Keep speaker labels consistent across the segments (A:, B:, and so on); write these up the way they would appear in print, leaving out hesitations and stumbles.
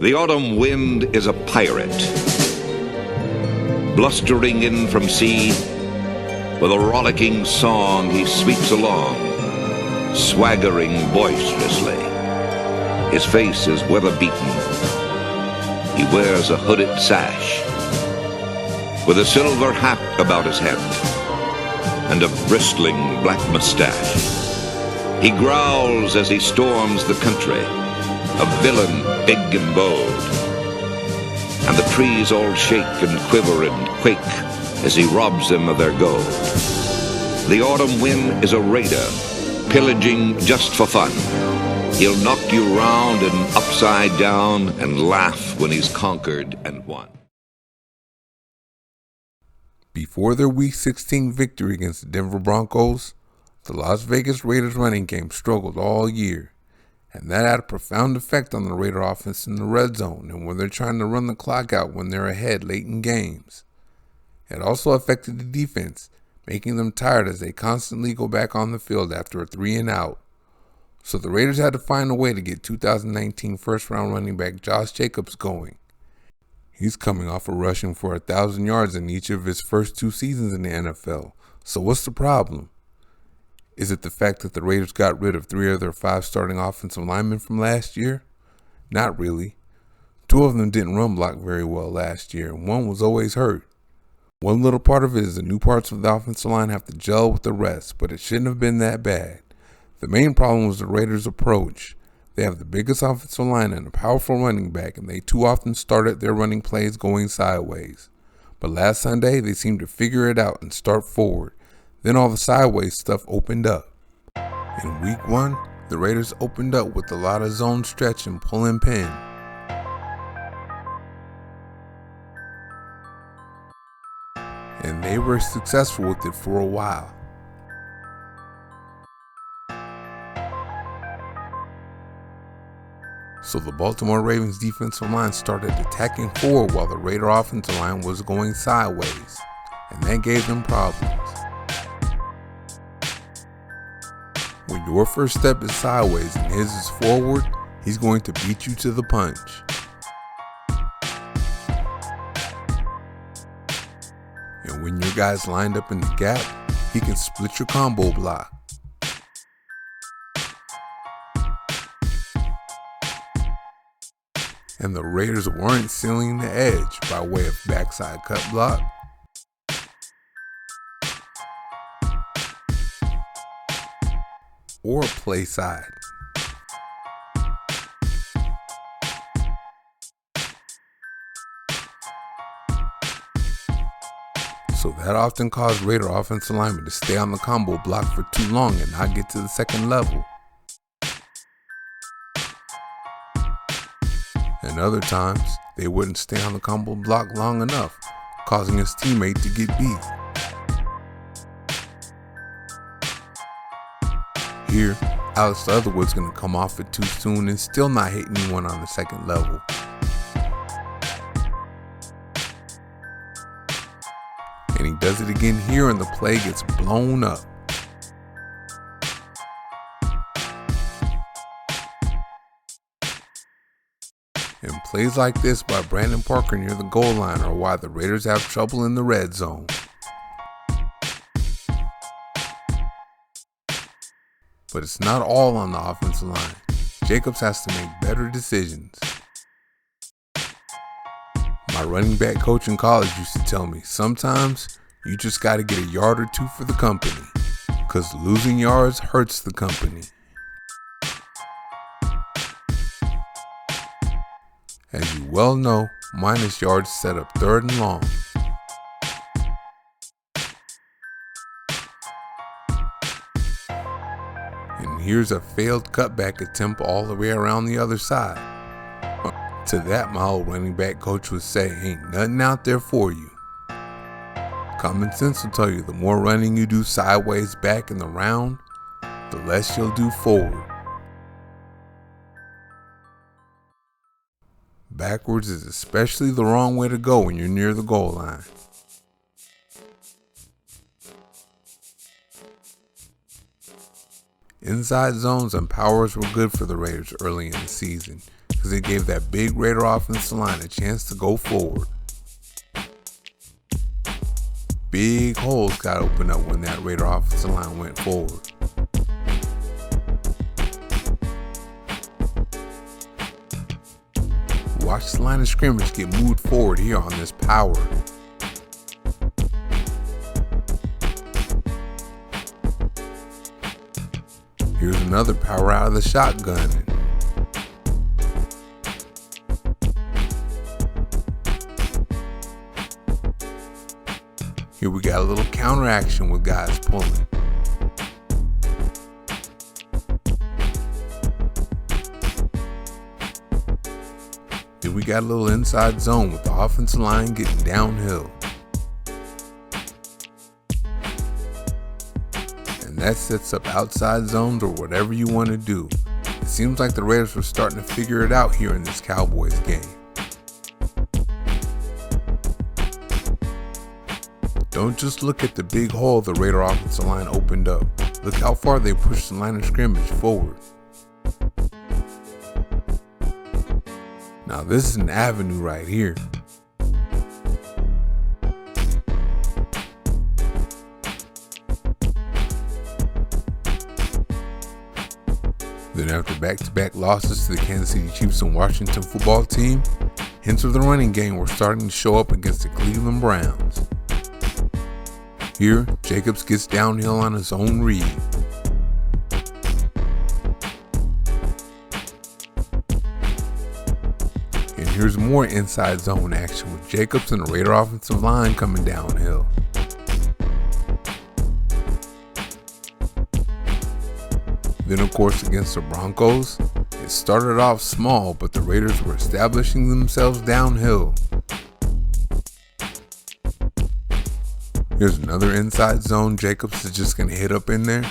A: The autumn wind is a pirate, blustering in from sea. With a rollicking song he sweeps along, swaggering boisterously. His face is weather-beaten. He wears a hooded sash, with a silver hat about his head, and a bristling black mustache. He growls as he storms the country, a villain big and bold. And the trees all shake and quiver and quake as he robs them of their gold. The autumn wind is a raider, pillaging just for fun. He'll knock you round and upside down and laugh when he's conquered and won.
B: Before their Week 16 victory against the Denver Broncos, the Las Vegas Raiders running game struggled all year, and that had a profound effect on the Raider offense in the red zone and when they're trying to run the clock out when they're ahead late in games. It also affected the defense, making them tired as they constantly go back on the field after a 3-and-out. So the Raiders had to find a way to get 2019 first-round running back Josh Jacobs going. He's coming off of rushing for 1,000 yards in each of his first 2 seasons in the NFL. So what's the problem? Is it the fact that the Raiders got rid of 3 of their 5 starting offensive linemen from last year? Not really. 2 of them didn't run block very well last year, and 1 was always hurt. One little part of it is the new parts of the offensive line have to gel with the rest, but it shouldn't have been that bad. The main problem was the Raiders' approach. They have the biggest offensive line and a powerful running back, and they too often started their running plays going sideways. But last Sunday, they seemed to figure it out and start forward. Then all the sideways stuff opened up. In Week 1, the Raiders opened up with a lot of zone stretch and pull and pin. And they were successful with it for a while. So the Baltimore Ravens defensive line started attacking forward while the Raider offensive line was going sideways, and that gave them problems. When your first step is sideways and his is forward, he's going to beat you to the punch. And when your guy's lined up in the gap, he can split your combo block. And the Raiders weren't sealing the edge by way of backside cut block, or play side. So that often caused Raider offensive linemen to stay on the combo block for too long and not get to the second level. And other times, they wouldn't stay on the combo block long enough, causing his teammate to get beat. Here, Alex Leatherwood's going to come off it too soon and still not hit anyone on the second level. And he does it again here and the play gets blown up. And plays like this by Brandon Parker near the goal line are why the Raiders have trouble in the red zone. But it's not all on the offensive line. Jacobs has to make better decisions. My running back coach in college used to tell me, sometimes you just got to get a yard or 2 for the company, because losing yards hurts the company. As you well know, minus yards set up 3rd and long. And here's a failed cutback attempt all the way around the other side. To that, my old running back coach would say, ain't nothing out there for you. Common sense will tell you the more running you do sideways back in the round, the less you'll do forward. Backwards is especially the wrong way to go when you're near the goal line. Inside zones and powers were good for the Raiders early in the season, because it gave that big Raider offensive line a chance to go forward. Big holes got opened up when that Raider offensive line went forward. Watch the line of scrimmage get moved forward here on this power. Here's another power out of the shotgun. Here we got a little counter action with guys pulling. Then we got a little inside zone with the offensive line getting downhill. And that sets up outside zones or whatever you want to do. It seems like the Raiders were starting to figure it out here in this Cowboys game. Don't just look at the big hole the Raider offensive line opened up. Look how far they pushed the line of scrimmage forward. Now this is an avenue right here. Then after back-to-back losses to the Kansas City Chiefs and Washington football team, hints of the running game were starting to show up against the Cleveland Browns. Here, Jacobs gets downhill on his own read. And here's more inside zone action with Jacobs and the Raider offensive line coming downhill. Then of course against the Broncos, it started off small, but the Raiders were establishing themselves downhill. Here's another inside zone Jacobs is just going to hit up in there.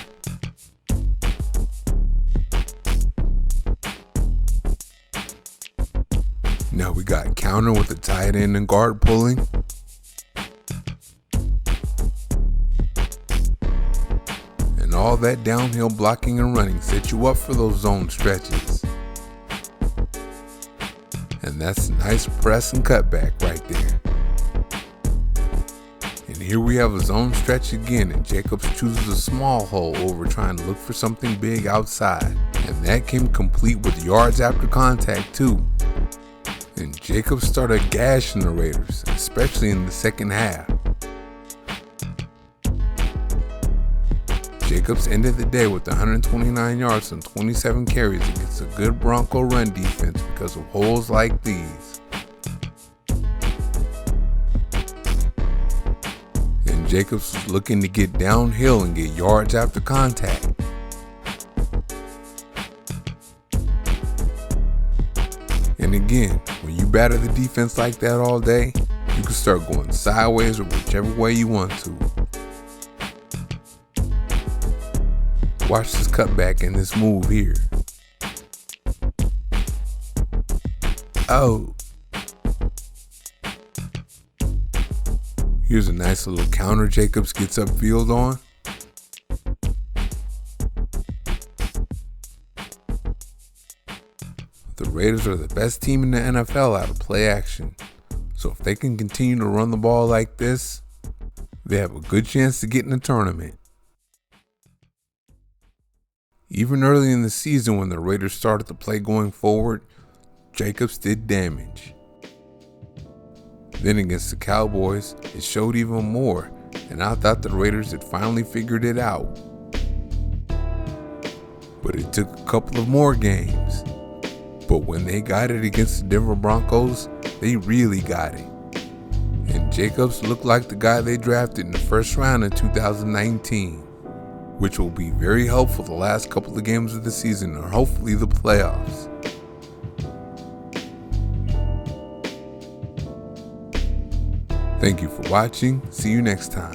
B: Now we got counter with the tight end and guard pulling. And all that downhill blocking and running set you up for those zone stretches. And that's a nice press and cutback right there. And here we have a zone stretch again, and Jacobs chooses a small hole over trying to look for something big outside. And that came complete with yards after contact too. And Jacobs started gashing the Raiders, especially in the second half. Jacobs ended the day with 129 yards and 27 carries against a good Bronco run defense because of holes like these. And Jacobs was looking to get downhill and get yards after contact. And again, when you batter the defense like that all day, you can start going sideways or whichever way you want to. Watch this cutback and this move here. Oh. Here's a nice little counter Jacobs gets upfield on. The Raiders are the best team in the NFL out of play action. So if they can continue to run the ball like this, they have a good chance to get in the tournament. Even early in the season when the Raiders started to play going forward, Jacobs did damage. Then against the Cowboys, it showed even more, and I thought the Raiders had finally figured it out. But it took a couple of more games. But when they got it against the Denver Broncos, they really got it. And Jacobs looked like the guy they drafted in the first round in 2019, which will be very helpful the last couple of games of the season or hopefully the playoffs. Thank you for watching. See you next time.